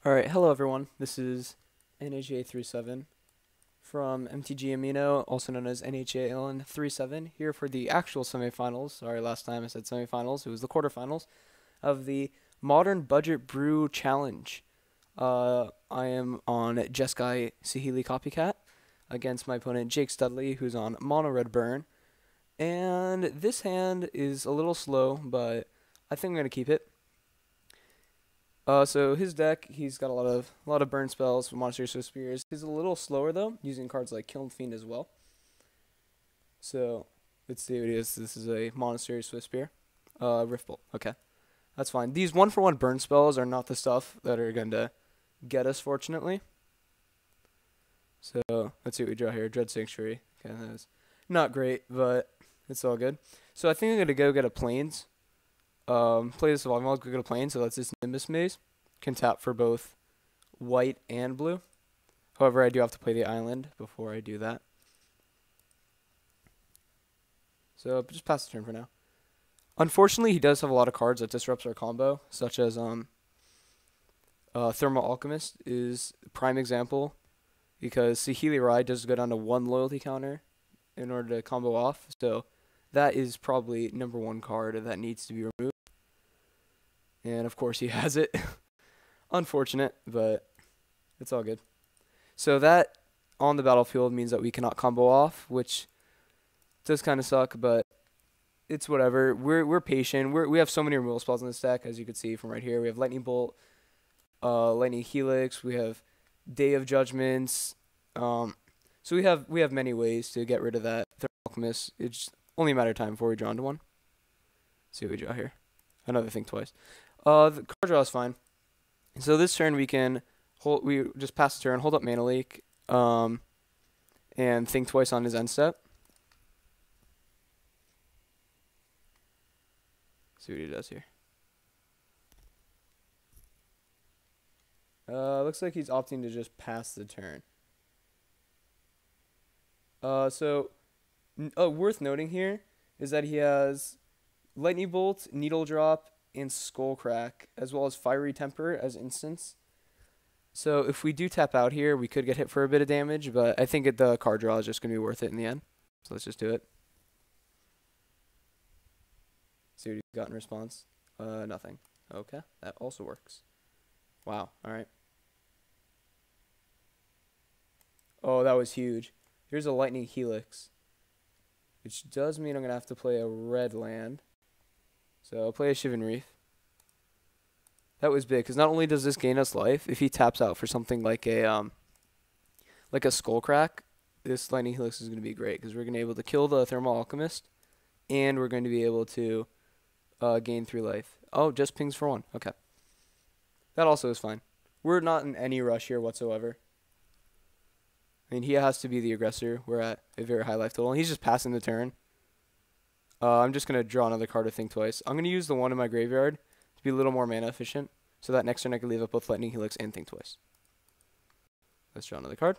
Alright, hello everyone. This is NHA37 from MTG Amino, also known as NHALN37, here for the actual semifinals. Sorry, last time I said semifinals. It was the quarterfinals of the Modern Budget Brew Challenge. I am on Jeskai Sahili Copycat against my opponent Jake Studley, who's on Mono Red Burn. And this hand is a little slow, but I think I'm going to keep it. So his deck, he's got a lot of burn spells with Monastery Swift Spears. He's a little slower though, using cards like Kiln Fiend as well. So let's see what it is. This is a Monastery Swift Spear. Rift Bolt. Okay, that's fine. These 1-for-1 burn spells are not the stuff that are going to get us, fortunately. So let's see what we draw here. Dread Sanctuary. Okay, that's not great, but it's all good. So I think I'm gonna go get a Plains. Play this volume. I'll go get a Plains. So that's this Nimbus Maze. Can tap for both white and blue. However, I do have to play the island before I do that. So just pass the turn for now. Unfortunately, he does have a lot of cards that disrupts our combo, such as Thermal Alchemist is a prime example, because Sahili Rai does go down to 1 loyalty counter in order to combo off. So that is probably #1 card that needs to be removed. And of course he has it. Unfortunate, but it's all good. So that on the battlefield means that we cannot combo off, which does kind of suck, but it's whatever. We're patient. We have so many removal spells in this deck, as you can see from right here. We have Lightning Bolt, Lightning Helix. We have Day of Judgments. So we have many ways to get rid of that Thermal Alchemist. It's only a matter of time before we draw into one. Let's see what we draw here. Another Think Twice. The card draw is fine. So this turn we can hold. We just pass the turn, hold up Mana Leak, and Think Twice on his end step. See what he does here. Looks like he's opting to just pass the turn. Worth noting here is that he has Lightning Bolt, Needle Drop, and Skull Crack, as well as Fiery Temper as instants. So if we do tap out here, we could get hit for a bit of damage, but I think the card draw is just going to be worth it in the end. So let's just do it. See what he got in response. Nothing. Okay, that also works. Wow, alright. Oh, that was huge. Here's a Lightning Helix, which does mean I'm going to have to play a red land. So I'll play a Shivan Reef. That was big, because not only does this gain us life, if he taps out for something like a Skull Crack, this Lightning Helix is going to be great, because we're going to be able to kill the Thermal Alchemist, and we're going to be able to gain 3 life. Oh, just pings for 1. Okay. That also is fine. We're not in any rush here whatsoever. I mean, he has to be the aggressor. We're at a very high life total, and he's just passing the turn. I'm just going to draw another card to Think Twice. I'm going to use the one in my graveyard to be a little more mana efficient, so that next turn I can leave up both Lightning Helix and Think Twice. Let's draw another card.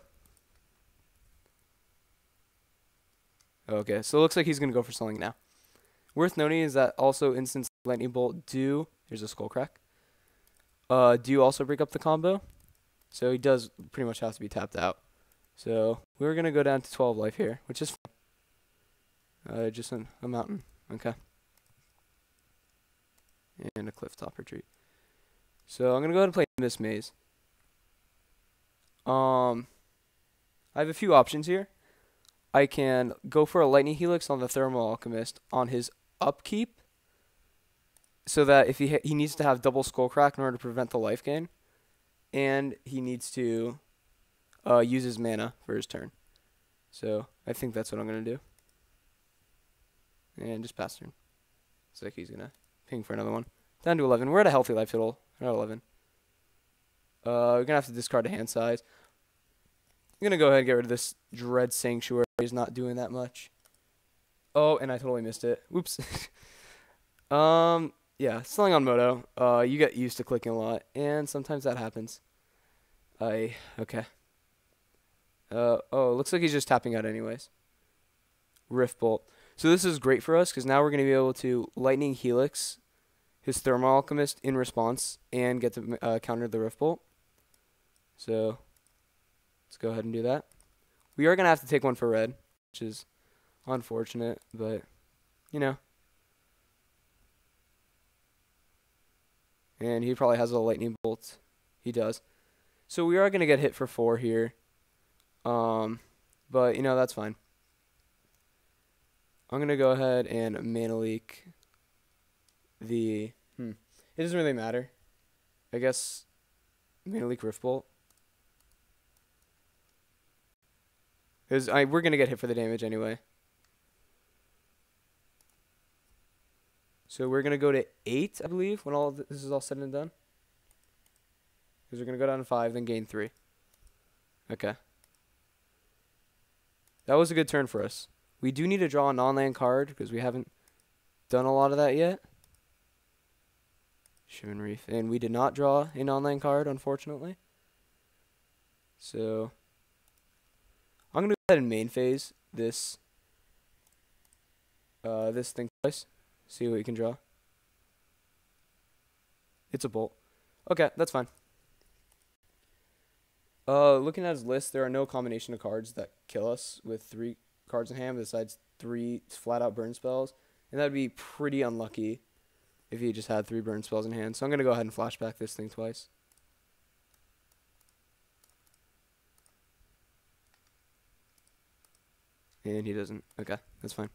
Okay, so it looks like he's going to go for something now. Worth noting is that also instants Lightning Bolt do, here's a Skull Crack, do also break up the combo. So he does pretty much have to be tapped out. So we're going to go down to 12 life here, which is fine. Just a mountain. Okay. And a cliff top retreat. So I'm going to go ahead and play this maze. I have a few options here. I can go for a Lightning Helix on the Thermal Alchemist on his upkeep, so that if he needs to have double Skull Crack in order to prevent the life gain, and he needs to use his mana for his turn. So I think that's what I'm going to do. And just pass turn. Looks like he's going to ping for another one. Down to 11. We're at a healthy life total. We're at 11. We're going to have to discard a hand size. I'm going to go ahead and get rid of this Dread Sanctuary. He's not doing that much. Oh, and I totally missed it. Whoops. Yeah, selling on Moto. You get used to clicking a lot, and sometimes that happens. Okay. Oh, looks like he's just tapping out anyways. Rift Bolt. So this is great for us, because now we're going to be able to Lightning Helix his Thermal Alchemist in response and get to counter the Rift Bolt. So let's go ahead and do that. We are going to have to take one for red, which is unfortunate, but, you know. And he probably has a lightning bolt. He does. So we are going to get hit for 4 here. But, you know, that's fine. I'm going to go ahead and mana leak the... It doesn't really matter. I guess mana leak Rift Bolt. Because we're going to get hit for the damage anyway. So we're going to go to 8, I believe, when all of this is all said and done. Because we're going to go down to 5, then gain 3. Okay. That was a good turn for us. We do need to draw a non-land card, because we haven't done a lot of that yet. Shivan Reef. And we did not draw a non-land card, unfortunately. So I'm going to go ahead and main phase this this thing twice. See what we can draw. It's a bolt. Okay, that's fine. Looking at his list, there are no combination of cards that kill us with 3 cards in hand besides 3 flat-out burn spells. And that would be pretty unlucky if he just had 3 burn spells in hand. So I'm going to go ahead and flashback this thing twice. And he doesn't. Okay, that's fine.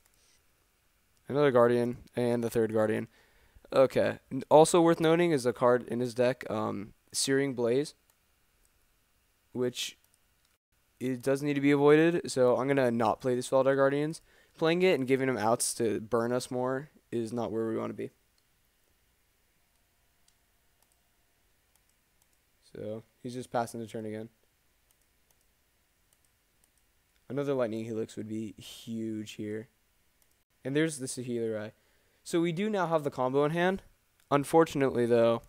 Another Guardian, and the 3rd Guardian. Okay. Also worth noting is a card in his deck, Searing Blaze, which it does need to be avoided. So I'm going to not play these Felidar Guardians. Playing it and giving him outs to burn us more is not where we want to be. So he's just passing the turn again. Another Lightning Helix would be huge here. And there's the Saheeli Rai. So we do now have the combo in hand. Unfortunately, though,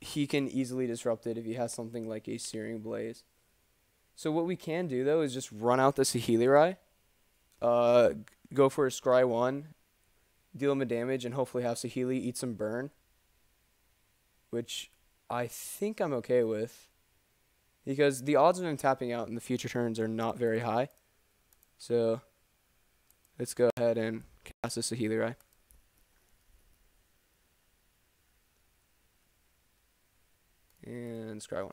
he can easily disrupt it if he has something like a Searing Blaze. So what we can do, though, is just run out the Saheeli Rai, go for a Scry 1, deal him a damage, and hopefully have Saheeli eat some burn, which I think I'm okay with, because the odds of him tapping out in the future turns are not very high. So let's go ahead and cast the Saheeli Rai. And Scry 1.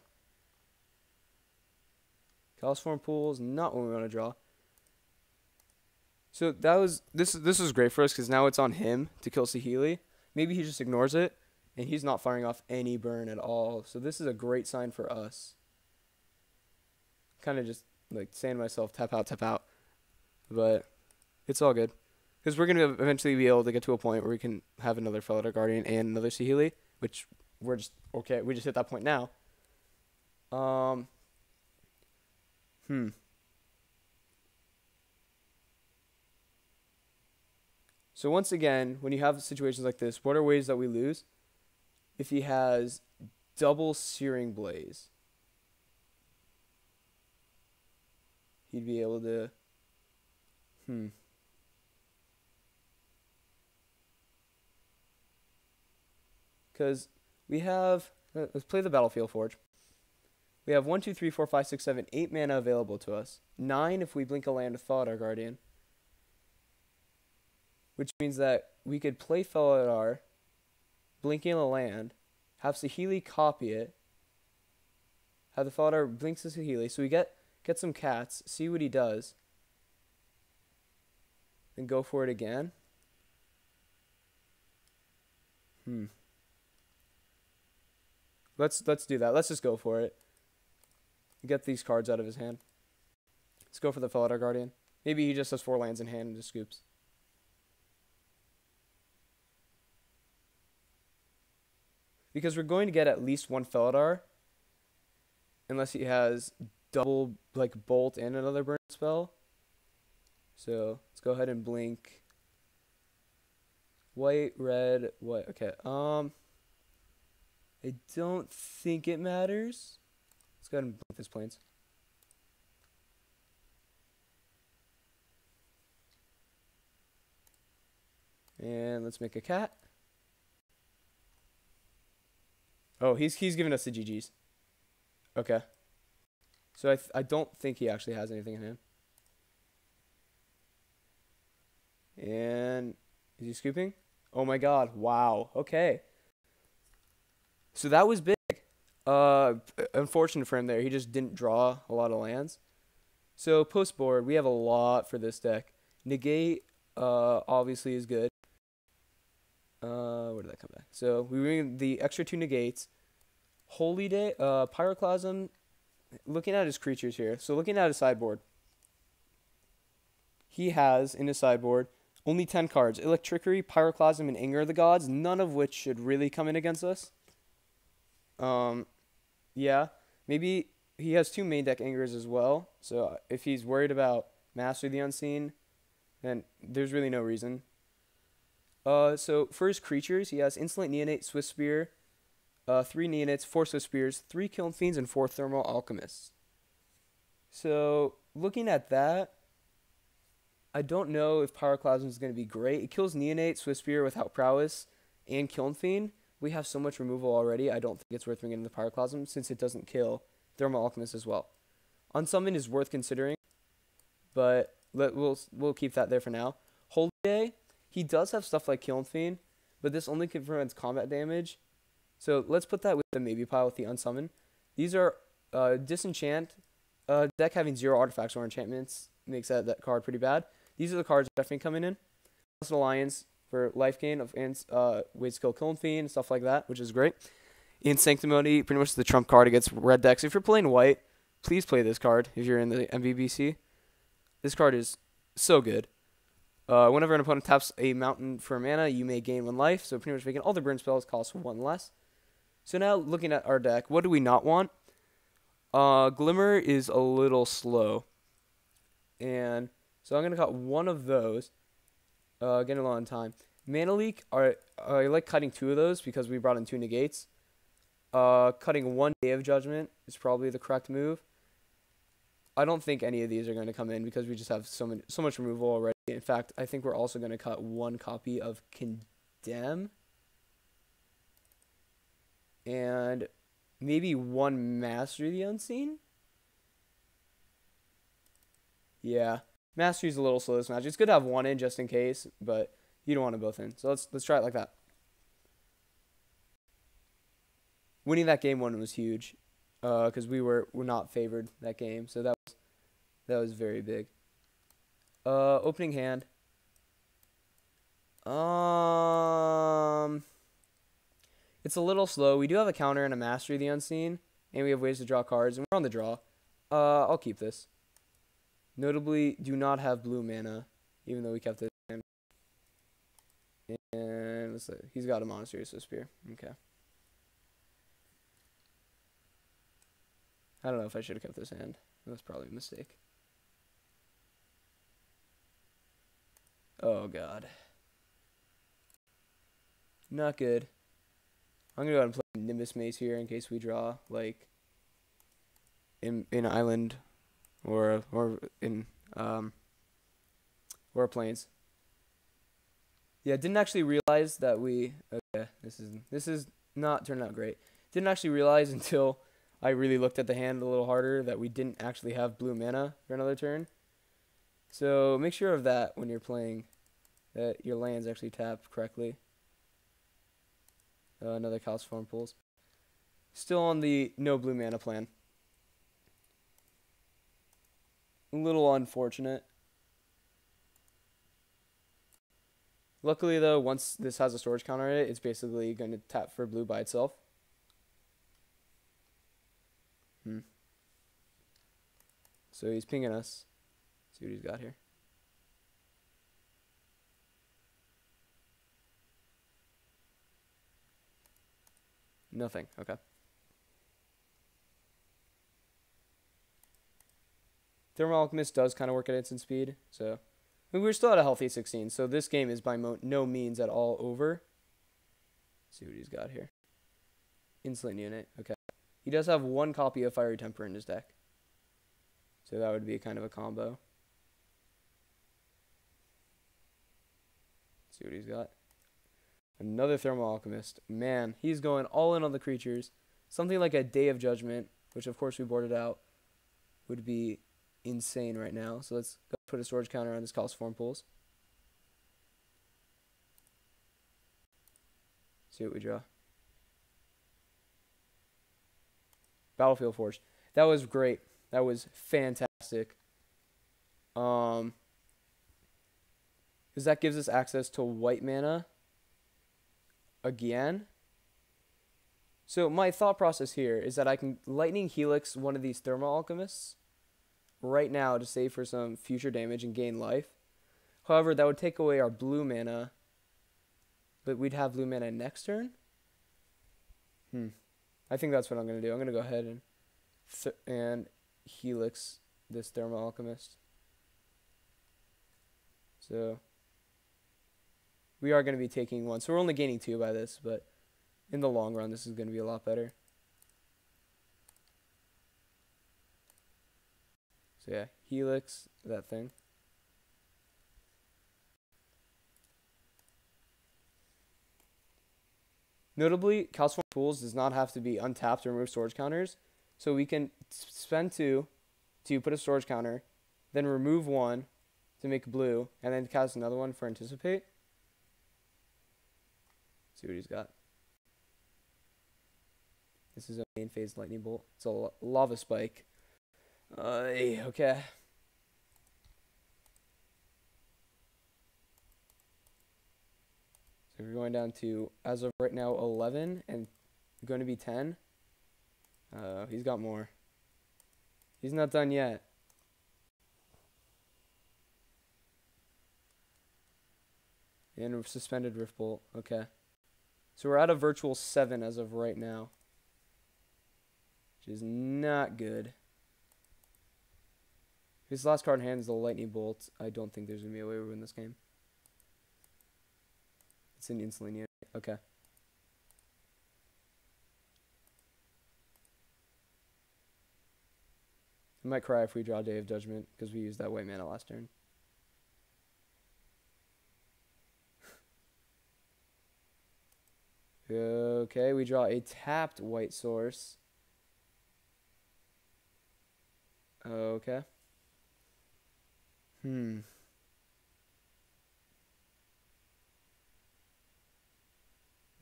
California Pool is not what we want to draw. So that was this was great for us because now it's on him to kill Saheeli. Maybe he just ignores it, and he's not firing off any burn at all. So this is a great sign for us. Kind of just like saying to myself, tap out. But it's all good. Because we're going to eventually be able to get to a point where we can have another Felidar Guardian and another Saheeli, which we're just, okay, we just hit that point now. So once again, when you have situations like this, what are ways that we lose? If he has double Searing Blaze, he'd be able to... Because we have... Let's play the Battlefield Forge. We have 1, 2, 3, 4, 5, 6, 7, 8 mana available to us. 9 if we blink a land with Felidar Guardian. Which means that we could play Felidar, blinking a land, have Saheeli copy it, have the Felidar blinks the Saheeli, so we get some cats, see what he does, then go for it again. Let's do that. Let's just go for it. Get these cards out of his hand. Let's go for the Felidar Guardian. Maybe he just has 4 lands in hand and just scoops. Because we're going to get at least 1 Felidar, unless he has double like bolt and another burn spell. So let's go ahead and blink. White, red, white. Okay. I don't think it matters. Let's go ahead and blink this plains. And let's make a cat. Oh, he's giving us the GGs. Okay. So I don't think he actually has anything in him. And is he scooping? Oh my god. Wow. Okay. So that was big. Unfortunate for him there. He just didn't draw a lot of lands. So post board, we have a lot for this deck. Negate, obviously is good. Where did that come back? So we bring the extra 2 negates. Holy Day, Pyroclasm. Looking at his creatures here. So looking at his sideboard, he has in his sideboard only 10 cards. Electrickery, Pyroclasm, and Anger of the Gods. None of which should really come in against us. Yeah, maybe he has 2 main deck Angers as well. So if he's worried about Master the Unseen, then there's really no reason. So for his creatures, he has Insolent Neonate, Swift Spear, 3 Neonates, 4 Swift Spears, 3 Kiln Fiends, and 4 Thermal Alchemists. So looking at that, I don't know if Pyroclasm is going to be great. It kills Neonate, Swift Spear without Prowess, and Kiln Fiend. We have so much removal already, I don't think it's worth bringing in the Pyroclasm since it doesn't kill Thermal Alchemist as well. Unsummon is worth considering, but we'll keep that there for now. Holy Day, he does have stuff like Kiln Fiend, but this only prevents combat damage. So let's put that with the maybe pile with the Unsummon. These are Disenchant. Deck having 0 artifacts or enchantments makes that card pretty bad. These are the cards definitely coming in. Plus Alliance for life gain of ways to kill Kiln Fiend, stuff like that, which is great. In Sanctimony, pretty much the trump card against red decks. If you're playing white, please play this card if you're in the MVBC. This card is so good. Whenever an opponent taps a mountain for mana, you may gain 1 life. So pretty much making all the burn spells cost 1 less. So now looking at our deck, what do we not want? Glimmer is a little slow. And so I'm going to cut one of those. Getting a lot of time. Mana Leak, I like cutting 2 of those because we brought in 2 negates. Cutting 1 Day of Judgment is probably the correct move. I don't think any of these are going to come in because we just have so much removal already. In fact, I think we're also going to cut 1 copy of Condemn. And maybe 1 Master the Unseen? Yeah. Mastery's a little slow this match. It's good to have 1 in just in case, but you don't want them both in. So let's try it like that. Winning that game 1 was huge, because we're not favored that game. So that was very big. Opening hand. It's a little slow. We do have a counter and a Mastery of the Unseen, and we have ways to draw cards, and we're on the draw. I'll keep this. Notably, do not have blue mana, even though we kept it. And let's see. He's got a Monastery of Spear. Okay. I don't know if I should have kept this hand. That was probably a mistake. Oh, God. Not good. I'm going to go ahead and play Nimbus Mace here in case we draw, like, in Island or in or Plains. Yeah, didn't actually realize that we... Okay, this is not turning out great. Didn't actually realize until I really looked at the hand a little harder that we didn't actually have blue mana for another turn. So make sure of that when you're playing, that your lands actually tap correctly. Another Calciform pulls. Still on the no blue mana plan. A little unfortunate. Luckily, though, once this has a storage counter in it, it's basically going to tap for blue by itself. So he's pinging us. See what he's got here. Nothing. Okay. Thermal Alchemist does kind of work at instant speed, so I mean, we're still at a healthy 16. So this game is by no means at all over. Let's see what he's got here. Insolent Neonate. Okay. He does have 1 copy of Fiery Temper in his deck, so that would be kind of a combo. Let's see what he's got. Another Thermal Alchemist. Man, he's going all in on the creatures. Something like a Day of Judgment, which of course we boarded out, would be insane right now. So let's go put a storage counter on his Calciform Pools. See what we draw. Battlefield Forge. That was great. That was fantastic. Because that gives us access to white mana again. So my thought process here is that I can Lightning Helix one of these Thermal Alchemists right now to save for some future damage and gain life. However, that would take away our blue mana, but we'd have blue mana next turn. I think that's what I'm going to do. I'm going to go ahead and Helix this Thermal Alchemist. So we are going to be taking one. So we're only gaining 2 by this, but in the long run, this is going to be a lot better. So yeah, Helix that thing. Notably, Calciform Pools does not have to be untapped to remove storage counters. So we can spend 2 to put a storage counter, then remove 1 to make blue, and then cast another one for Anticipate. See what he's got. This is a main phase Lightning Bolt. It's a Lava Spike. Okay. So we're going down to, as of right now, 11 and going to be 10. He's got more. He's not done yet. And suspended Rift Bolt. Okay. So we're at a virtual 7 as of right now, which is not good. His last card in hand is the Lightning Bolt. I don't think there's going to be a way we win this game. It's an instant unit. Okay. I might cry if we draw Day of Judgment because we used that white mana last turn. Okay, we draw a tapped white source. Okay.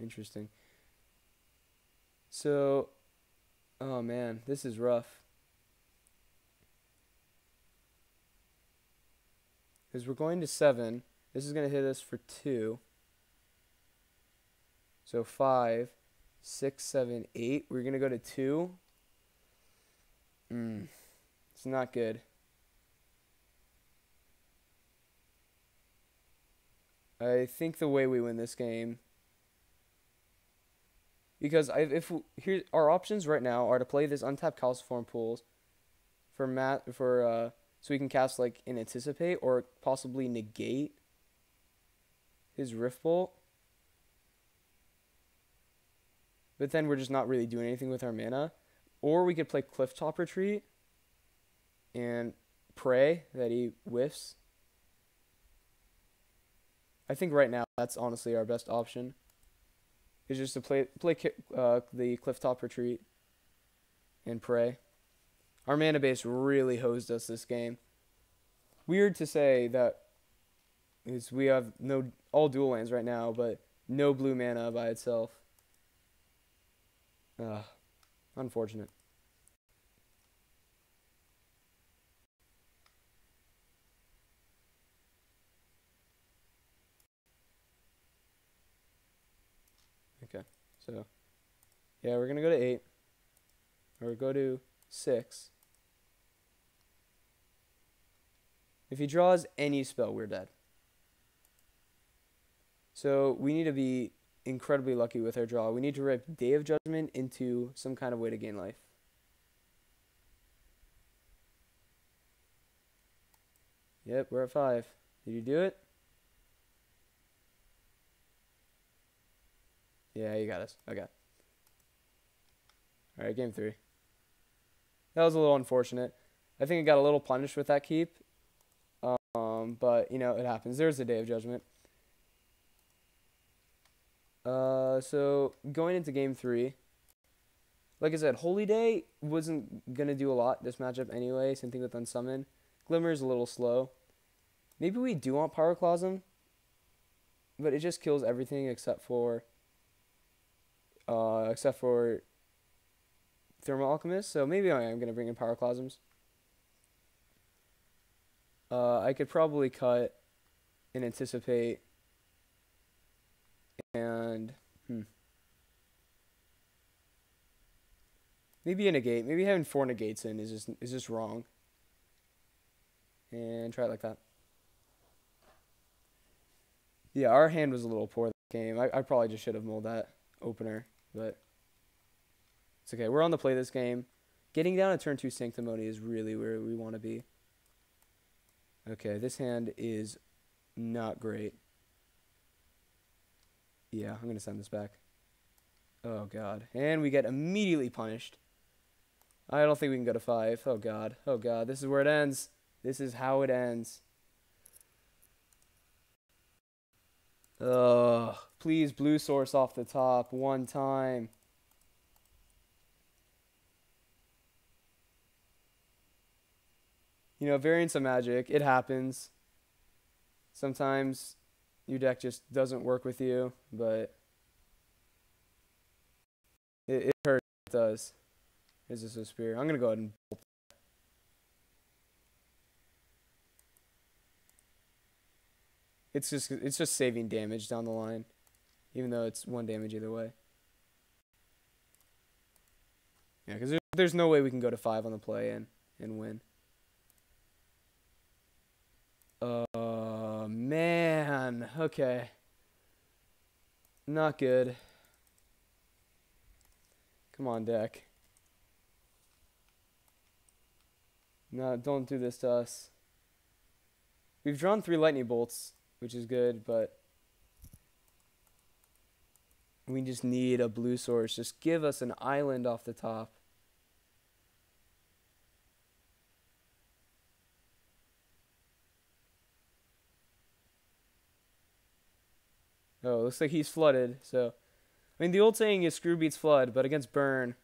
Interesting. So, oh man, this is rough. Because we're going to 7. This is going to hit us for 2. So 5, 6, 7, 8. We're going to go to 2. It's not good. I think the way we win this game, because here our options right now are to play this untapped Calciform Pools so we can cast like an Anticipate or possibly negate his Rift Bolt. But then we're just not really doing anything with our mana. Or we could play Clifftop Retreat and pray that he whiffs. I think right now that's honestly our best option. Is just to play the Clifftop Retreat and pray. Our mana base really hosed us this game. Weird to say that we have all dual lands right now, but no blue mana by itself. Unfortunate. Okay, so yeah, we're gonna go to 8, or go to 6. If he draws any spell, we're dead. So we need to be incredibly lucky with our draw. We need to rip Day of Judgment into some kind of way to gain life. Yep, we're at 5. Did you do it? Yeah, you got us. Okay. Alright, game 3. That was a little unfortunate. I think I got a little punished with that keep. But, you know, it happens. There's the Day of Judgment. So going into game 3, like I said, Holy Day wasn't gonna do a lot this matchup anyway. Same thing with Unsummon. Glimmer's a little slow. Maybe we do want Pyroclasm, but it just kills everything except for Thermal Alchemist. So maybe I am gonna bring in Pyroclasms. I could probably cut and anticipate and maybe a negate. Maybe having 4 negates in is just wrong. And try it like that. Yeah, our hand was a little poor that game. I probably just should have mulled that opener, but it's okay. We're on the play this game. Getting down a turn 2 Sanctimony is really where we want to be. Okay, this hand is not great. Yeah, I'm going to send this back. Oh, God. And we get immediately punished. I don't think we can go to 5. Oh, God. Oh, God. This is where it ends. This is how it ends. Ugh. Please, blue source off the top one time. You know, variance of magic. It happens. Sometimes your deck just doesn't work with you, but it hurts. It does. Is this a spear? I'm going to go ahead and bolt. It's just saving damage down the line, even though it's 1 damage either way. Yeah, because there's no way we can go to 5 on the play and win. Man. Okay. Not good. Come on, deck. No, don't do this to us. We've drawn 3 lightning bolts, which is good, but we just need a blue source. Just give us an island off the top. Oh, looks like he's flooded. So, I mean, the old saying is screw beats flood, but against burn,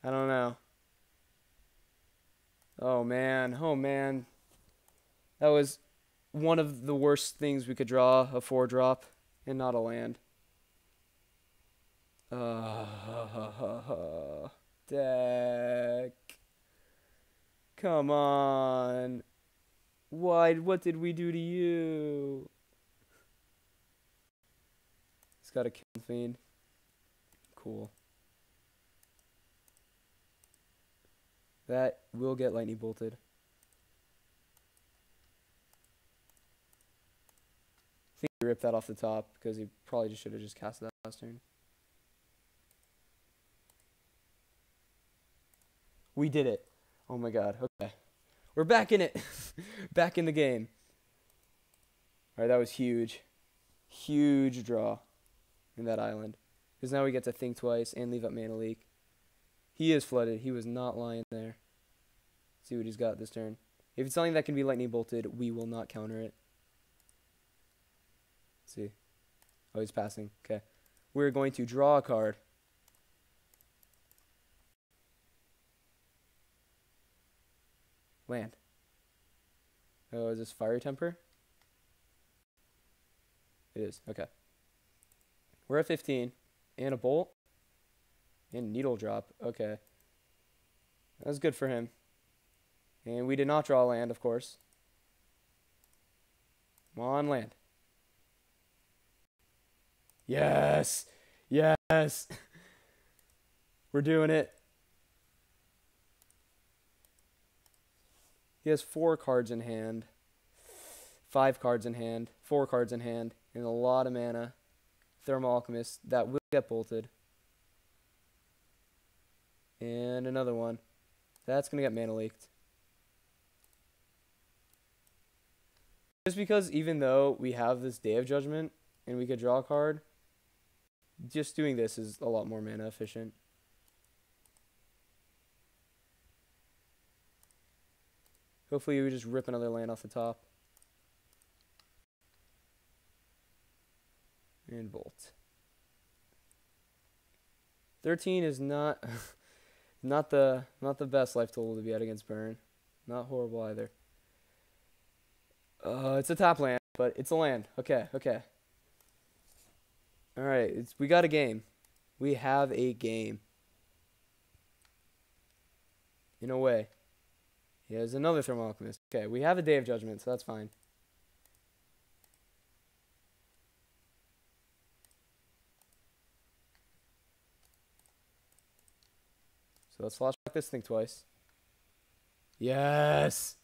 I don't know. Oh, man. Oh, man. That was one of the worst things we could draw, a 4-drop, and not a land. Deck. Come on. Why? What did we do to you? He's got a Kiln Fiend. Cool. That will get lightning bolted. I think he ripped that off the top because he probably just should have just cast that last turn. We did it. Oh my god. Okay. We're back in it. Back in the game. Alright, that was huge. Huge draw in that island. Because now we get to think twice and leave up Mana Leak. He is flooded. He was not lying there. See what he's got this turn. If it's something that can be lightning bolted, we will not counter it. Let's see. Oh, he's passing. Okay. We're going to draw a card. Land. Oh, is this Fiery Temper? It is. Okay. We're at 15. And a Bolt. And Needle Drop. Okay. That was good for him. And we did not draw land, of course. Come on, land. Yes! Yes! We're doing it. He has 4 cards in hand. 5 cards in hand. 4 cards in hand. And a lot of mana. Thermal Alchemist. That will get bolted. And another one. That's going to get mana leaked. Just because even though we have this Day of Judgment and we could draw a card, just doing this is a lot more mana efficient. Hopefully we just rip another land off the top. And bolt. 13 is not not the best life total to be at against burn. Not horrible either. It's a top land, but it's a land. Okay, okay. All right, we got a game. We have a game. In a way. He has another Thermal Alchemist. Okay, we have a Day of Judgment, so that's fine. So let's flashback this thing twice. Yes!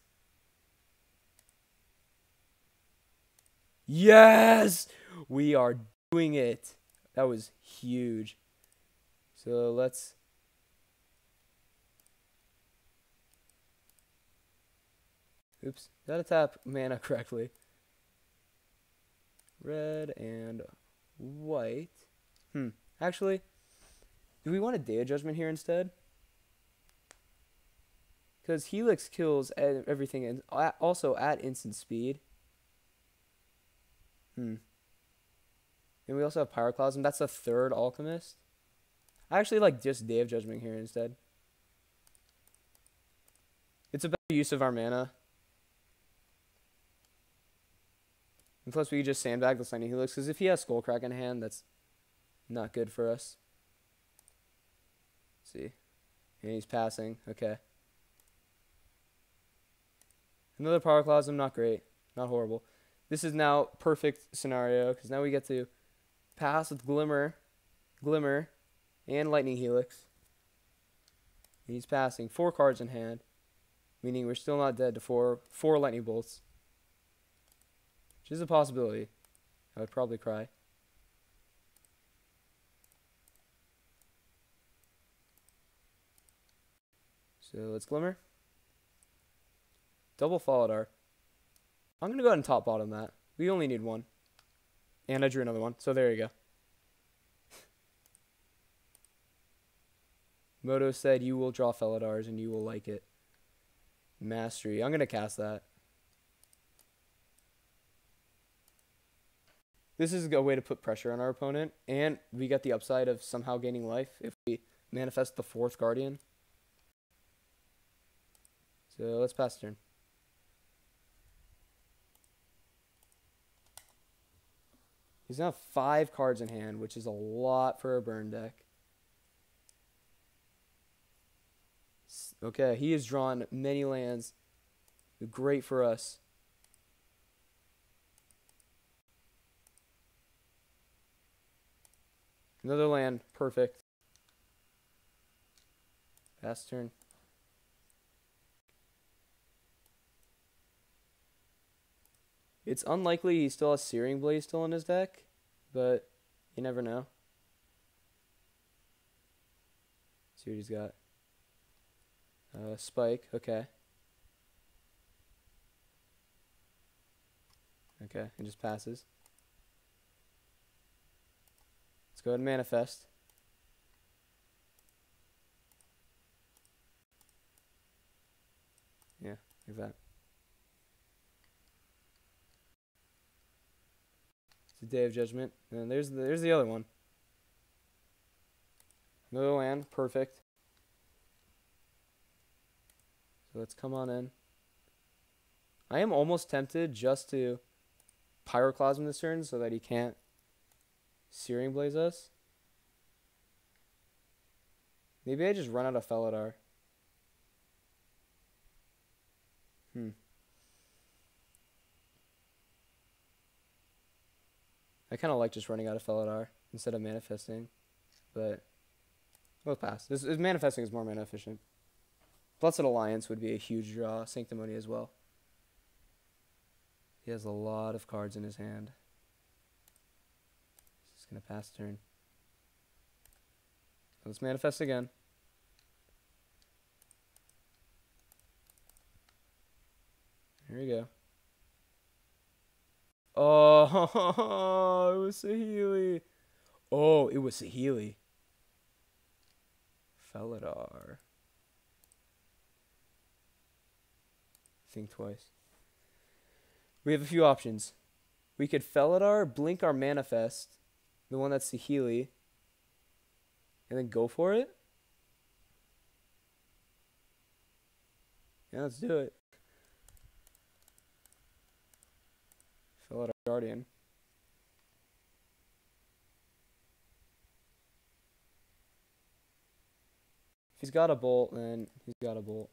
Yes! We are doing it. That was huge. So let's... Oops. Gotta tap mana correctly. Red and white. Actually, do we want a Day of Judgment here instead? Because Helix kills everything and also at instant speed. And we also have Pyroclasm. That's a third Alchemist. I actually like just Day of Judgment here instead. It's a better use of our mana. And plus, we can just sandbag the Lightning Helix. Because if he has Skullcrack in hand, that's not good for us. Let's see. And he's passing. Okay. Another Pyroclasm, not great. Not horrible. This is now perfect scenario. Because now we get to pass with Glimmer, and Lightning Helix. And he's passing 4 cards in hand. Meaning we're still not dead to four Lightning Bolts. Which is a possibility. I would probably cry. So let's Glimmer. Double Faladar. I'm going to go ahead and top bottom that. We only need 1. And I drew another one. So there you go. Moto said you will draw Faladars and you will like it. Mastery. I'm going to cast that. This is a way to put pressure on our opponent. And we get the upside of somehow gaining life if we manifest the 4th Guardian. So let's pass turn. He's now 5 cards in hand, which is a lot for a burn deck. Okay, he has drawn many lands. Great for us. Another land. Perfect. Pass turn. It's unlikely he still has Searing Blaze still in his deck, but you never know. Let's see what he's got. Spike, okay. Okay, it just passes. Let's go ahead and manifest. Yeah, like that. It's a Day of Judgment. And there's the other one. Another land, perfect. So let's come on in. I am almost tempted just to Pyroclasm this turn so that he can't Searing Blaze us. Maybe I just run out of Faladar. I kind of like just running out of Faladar instead of manifesting, but we'll pass. Manifesting is more mana efficient. Blessed Alliance would be a huge draw. Sanctimony as well. He has a lot of cards in his hand. He's just going to pass turn. Let's manifest again. Here we go. Oh, it was Saheeli. Oh, it was Saheeli. Faladar. Think twice. We have a few options. We could Faladar, blink our manifest, the one that's Saheeli, And then go for it? Yeah, let's do it. Fill out our Guardian. If he's got a bolt, then he's got a bolt.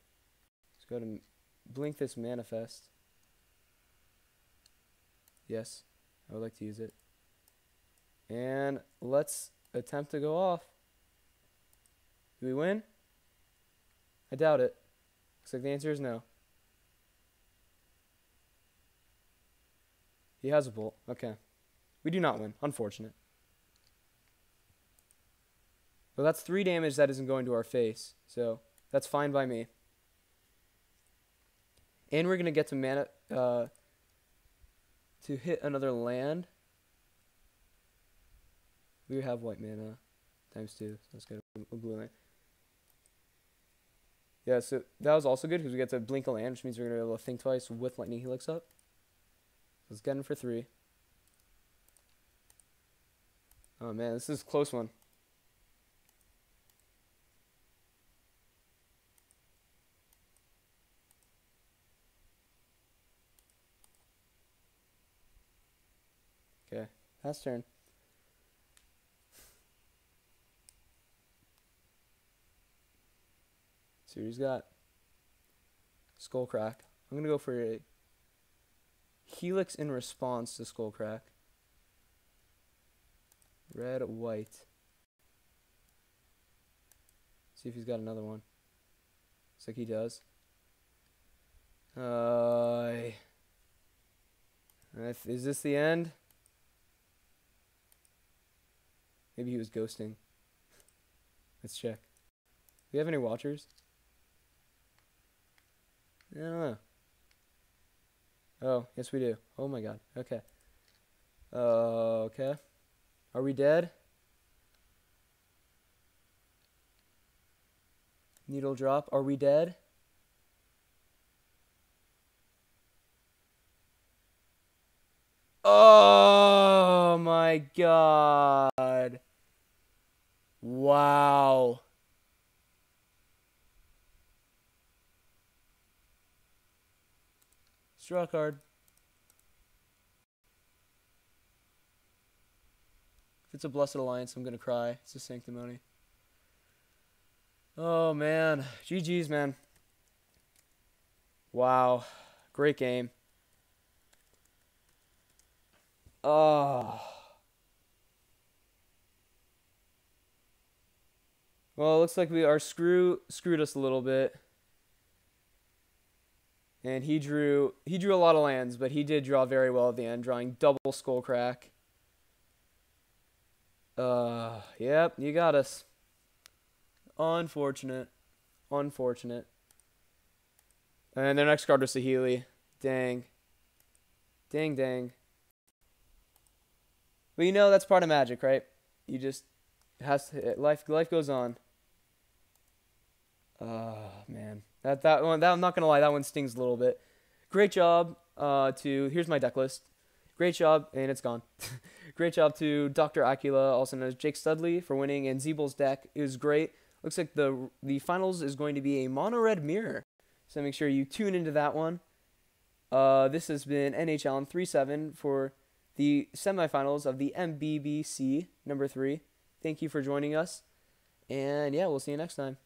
Let's go to blink this manifest. Yes, I would like to use it. And let's attempt to go off. Do we win? I doubt it. Looks like the answer is no. He has a bolt. Okay. We do not win. Unfortunate. But that's 3 damage that isn't going to our face. So that's fine by me. And we're going to get to mana to hit another land. We have white mana times 2. So let's get a blue land. Yeah, so that was also good because we get to blink a land, which means we're going to be able to think twice with Lightning Helix up. Let's get him for 3. Oh man, this is a close one. Okay, pass turn. See what he's got. Skullcrack. I'm gonna go for a Helix in response to Skullcrack. Red, white. See if he's got another one. Looks like he does. Is this the end? Maybe he was ghosting. Let's check. Do we have any watchers? I don't know. Oh, yes we do. Oh my god. Okay. Okay. Are we dead? Needle drop. Are we dead? Oh my god. Wow. Draw a card. If it's a Blessed Alliance, I'm gonna cry. It's a Sanctimony. Oh man. GG's, man. Wow. Great game. Oh. Well, it looks like our screwed us a little bit. And he drew a lot of lands, but he did draw very well at the end, drawing double Skullcrack. Yep, you got us. Unfortunate. Unfortunate. And their next card was Saheeli. Dang. Dang, dang. But you know that's part of Magic, right? You just life goes on. Oh man. That one, I'm not gonna lie, that one stings a little bit. Great job here's my deck list. Great job, and it's gone. Great job to Dr. Aquila, also known as Jake Studley, for winning, and Zeebel's deck is great. Looks like the finals is going to be a mono red mirror, so make sure you tune into that one. This has been NHL on 3-7 for the semifinals of the MBBC number 3. Thank you for joining us, and yeah, we'll see you next time.